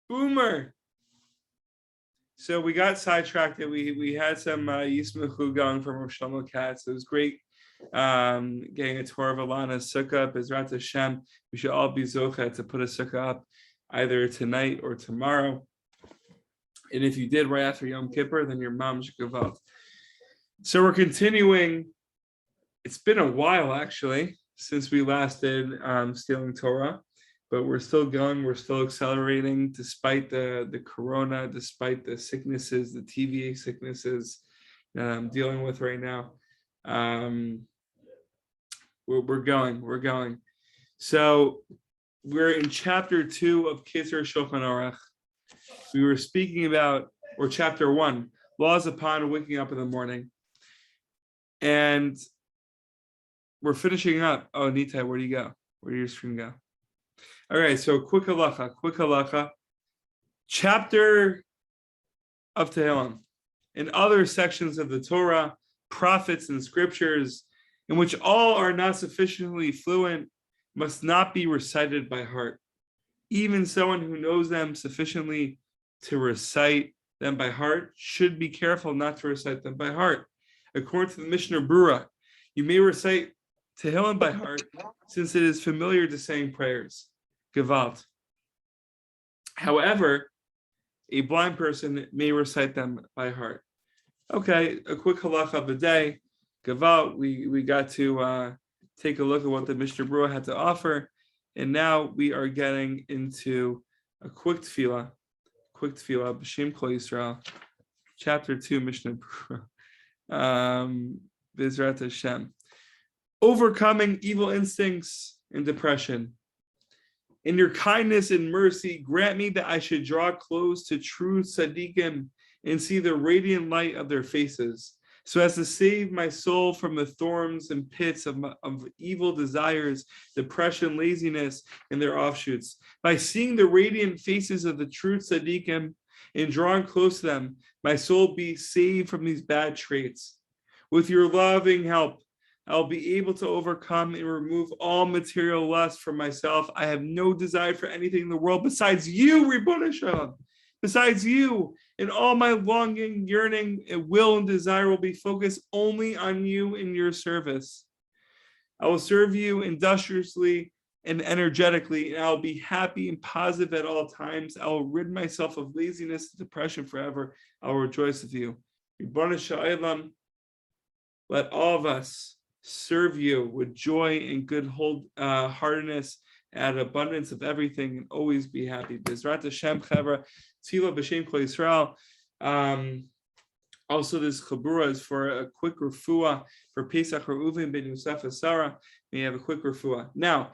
Boomer. So we got sidetracked. We had some Yismachu going from Rosh Shlomo Katz. It was great getting a tour of Alana's Sukkah. Bezrat Hashem, we should all be zocha to put a Sukkah up either tonight or tomorrow. And if you did right after Yom Kippur, then your mom should give up. So we're continuing. It's been a while, actually, since we last did Stealing Torah, but we're still going. We're still accelerating despite the corona, despite the sicknesses, the TVA sicknesses that I'm dealing with right now. We're going. So we're in chapter 2 of Keter Shulchan Aruch. We were speaking about, or chapter 1, laws upon waking up in the morning. And we're finishing up. Oh, Nitai, where do you go? Where did your screen go? All right, so quick halacha. Chapter of Tehillim. In other sections of the Torah, prophets and scriptures, in which all are not sufficiently fluent, must not be recited by heart. Even someone who knows them sufficiently to recite them by heart should be careful not to recite them by heart. According to the Mishnah Brura, you may recite Tehillim by heart since it is familiar to saying prayers. Gevalt. However, a blind person may recite them by heart. Okay, a quick halacha of the day. Gevalt, we got to take a look at what the Mishnah Brura had to offer, and now we are getting into a quick tefillah, B'Shem Kol Yisrael, chapter 2, Mishnah Brura, Bezrat Hashem. Overcoming evil instincts and depression. In your kindness and mercy, grant me that I should draw close to true tzaddikim and see the radiant light of their faces, so as to save my soul from the thorns and pits of evil desires, depression, laziness, and their offshoots. By seeing the radiant faces of the true tzaddikim and drawing close to them, my soul be saved from these bad traits. With your loving help, I'll be able to overcome and remove all material lust from myself. I have no desire for anything in the world besides you, Ribbon Shalom. Besides you, and all my longing, yearning, and will and desire will be focused only on you and your service. I will serve you industriously and energetically, and I'll be happy and positive at all times. I will rid myself of laziness and depression forever. I will rejoice with you. Ribbon Shalom, let all of us serve you with joy and good heartedness and abundance of everything, and always be happy. Bezrat Hashem Chavra Tefillah B'Shem Kol Yisrael. Also, this chabura is for a quick refuah for Pesach Reuven ben Yosef Asara. We have a quick refuah. Now,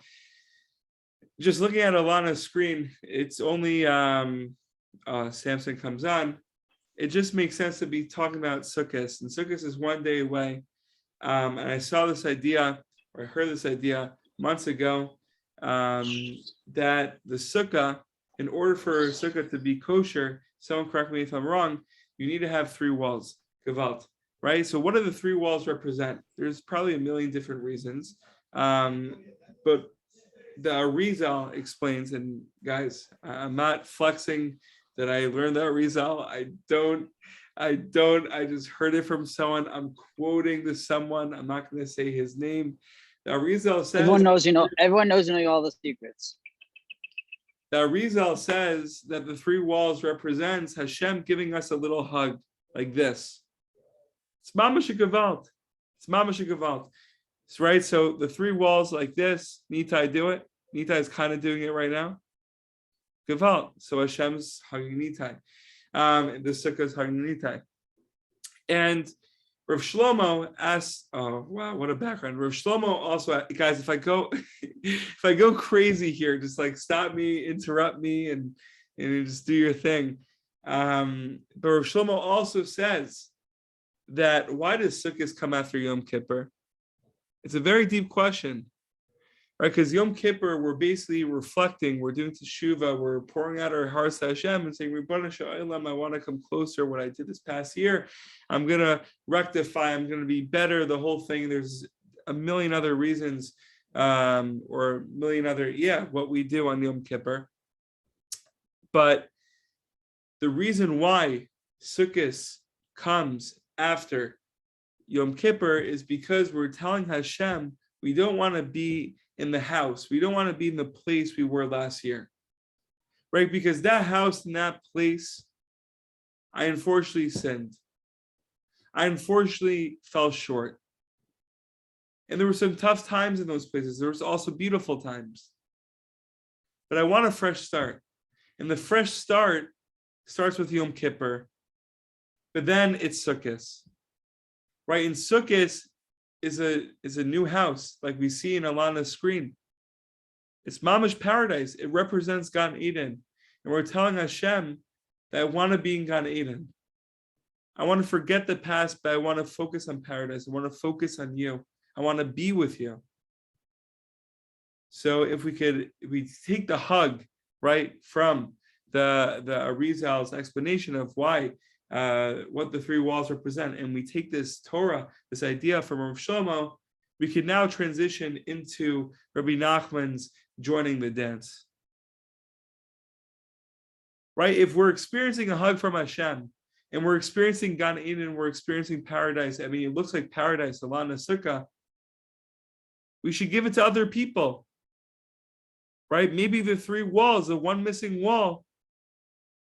just looking at Alana's screen, it's only Samson comes on. It just makes sense to be talking about Sukkah, and Sukkah is one day away. And I saw this idea, or I heard this idea months ago, that the Sukkah, in order for Sukkah to be kosher, someone correct me if I'm wrong, you need to have 3 walls, Gevalt, right? So what do the 3 walls represent? There's probably a million different reasons, but the Arizal explains, and guys, I'm not flexing that I learned that Arizal. I just heard it from someone. I'm quoting to someone. I'm not going to say his name. The Arizal says, everyone knows all the secrets. The Arizal says that the 3 walls represents Hashem giving us a little hug like this. It's mamash gevalt. It's mamash gevalt. Right? So the 3 walls like this, Nitai do it. Nitai is kind of doing it right now. Gevalt. So Hashem's hugging Nitai. The Sukkah is hugging Nitai. And Rav Shlomo asks, oh wow, what a background. Rav Shlomo also, guys, if I go crazy here, just like stop me, interrupt me, and just do your thing. But Rav Shlomo also says that why does Sukkot come after Yom Kippur? It's a very deep question, right? Because Yom Kippur, we're basically reflecting, we're doing teshuvah, we're pouring out our hearts to Hashem and saying, Ribbon Shalom, I want to come closer. What I did this past year, I'm going to rectify, I'm going to be better, the whole thing. There's a million other reasons, or a million other, what we do on Yom Kippur. But the reason why Sukkot comes after Yom Kippur is because we're telling Hashem we don't want to be in the house. We don't want to be in the place we were last year. Right? Because that house and that place, I unfortunately sinned. I unfortunately fell short. And there were some tough times in those places. There was also beautiful times. But I want a fresh start. And the fresh start starts with Yom Kippur. But then it's Sukkot. Right? And Sukkot is a new house, like we see in Alana's screen. It's Mamash paradise. It represents Gan Eden. And we're telling Hashem that I want to be in Gan Eden. I want to forget the past, but I want to focus on paradise. I want to focus on you. I want to be with you. So if we take the hug, right, from the Arizal's explanation of why, what the three walls represent, and we take this Torah, this idea from Rav Shlomo, we can now transition into Rabbi Nachman's joining the dance. Right? If we're experiencing a hug from Hashem, and we're experiencing Gan Eden, we're experiencing paradise. I mean, it looks like paradise, Alana Sukkah. We should give it to other people. Right? Maybe the three walls, the one missing wall,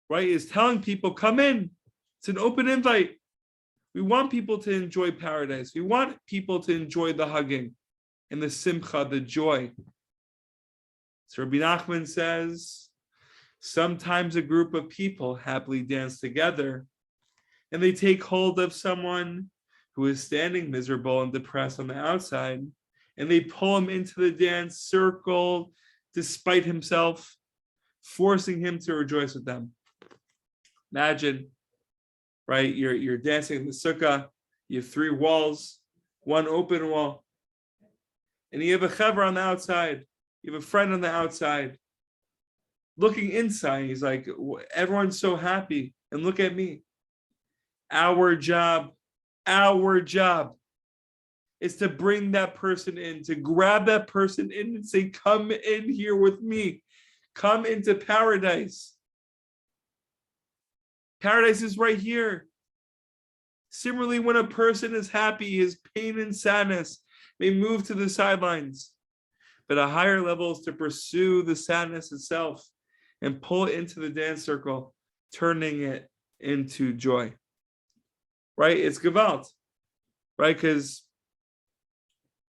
right, is telling people, come in. It's an open invite. We want people to enjoy paradise. We want people to enjoy the hugging and the simcha, the joy. So Rabbi Nachman says, sometimes a group of people happily dance together and they take hold of someone who is standing miserable and depressed on the outside, and they pull him into the dance circle despite himself, forcing him to rejoice with them. Imagine, right? You're dancing in the sukkah. You have three walls, one open wall, and you have a chaver on the outside. You have a friend on the outside. Looking inside, he's like, everyone's so happy, and look at me. Our job is to bring that person in, to grab that person in and say, come in here with me. Come into paradise. Paradise is right here. Similarly, when a person is happy, his pain and sadness may move to the sidelines. But a higher level is to pursue the sadness itself and pull it into the dance circle, turning it into joy. Right? It's Gewalt. Right? Because,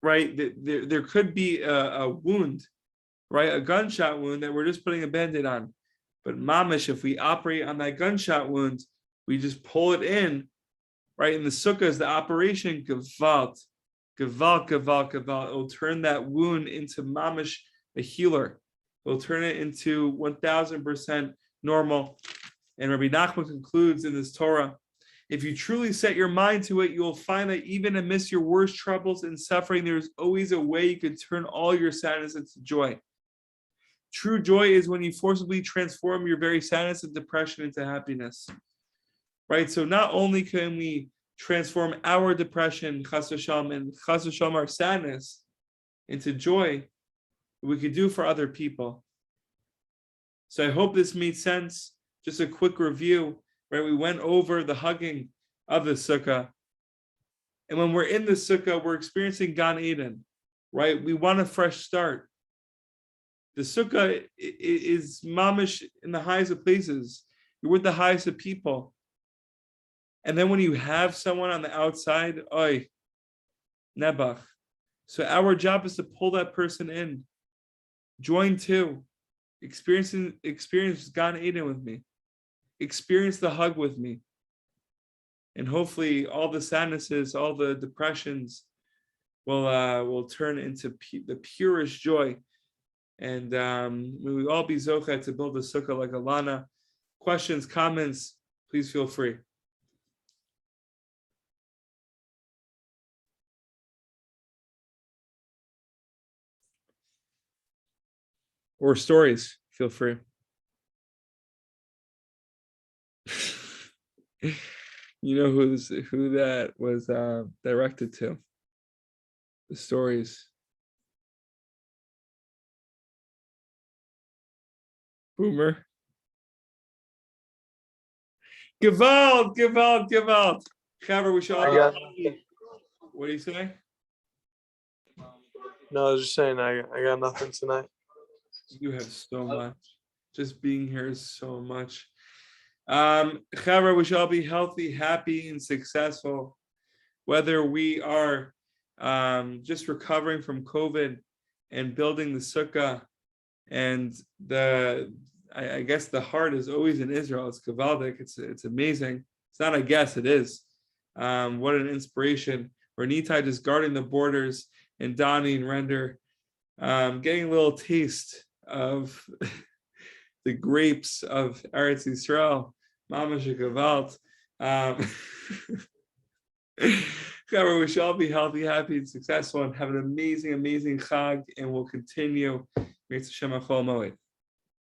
right, there could be a wound, right? A gunshot wound that we're just putting a Band-Aid on. But mamish, if we operate on that gunshot wound, we just pull it in, right? In the sukkah is the operation, Gewalt. Gewalt. It'll turn that wound into mamish, a healer. It'll turn it into 1000% normal. And Rabbi Nachman concludes in this Torah, if you truly set your mind to it, you will find that even amidst your worst troubles and suffering, there's always a way you can turn all your sadness into joy. True joy is when you forcibly transform your very sadness and depression into happiness. Right? So not only can we transform our depression, chas v'shalom, and chas v'shalom, our sadness, into joy, we could do for other people. So I hope this made sense. Just a quick review. Right, we went over the hugging of the sukkah. And when we're in the sukkah, we're experiencing Gan Eden, right? We want a fresh start. The sukkah is mamish in the highest of places. You're with the highest of people. And then when you have someone on the outside, oy, nebach. So our job is to pull that person in. Join too. Experience Gan Eden with me. Experience the hug with me. And hopefully all the sadnesses, all the depressions will turn into the purest joy. And may we all be zocheh to build a sukkah like Alana. Questions, comments, please feel free. Or stories, feel free. You know who that was directed to? The stories. Boomer. Gewalt, gewalt, gewalt. Chaver, we should all I be got healthy. What do you say? No, I was just saying I got nothing tonight. You have so much. Just being here is so much. Chaver, we should all be healthy, happy, and successful. Whether we are just recovering from COVID and building the Sukkah, and I guess the heart is always in Israel. It's Gavaldic. It's amazing. It's not, I guess, it is. What an inspiration. Or Nitai just guarding the borders, and Donnie and Render getting a little taste of the grapes of Eretz Yisrael. Mama Shekavalt. We shall all be healthy, happy, and successful, and have an amazing, amazing Chag, and we'll continue. Mitzvah Shem Achol Moed.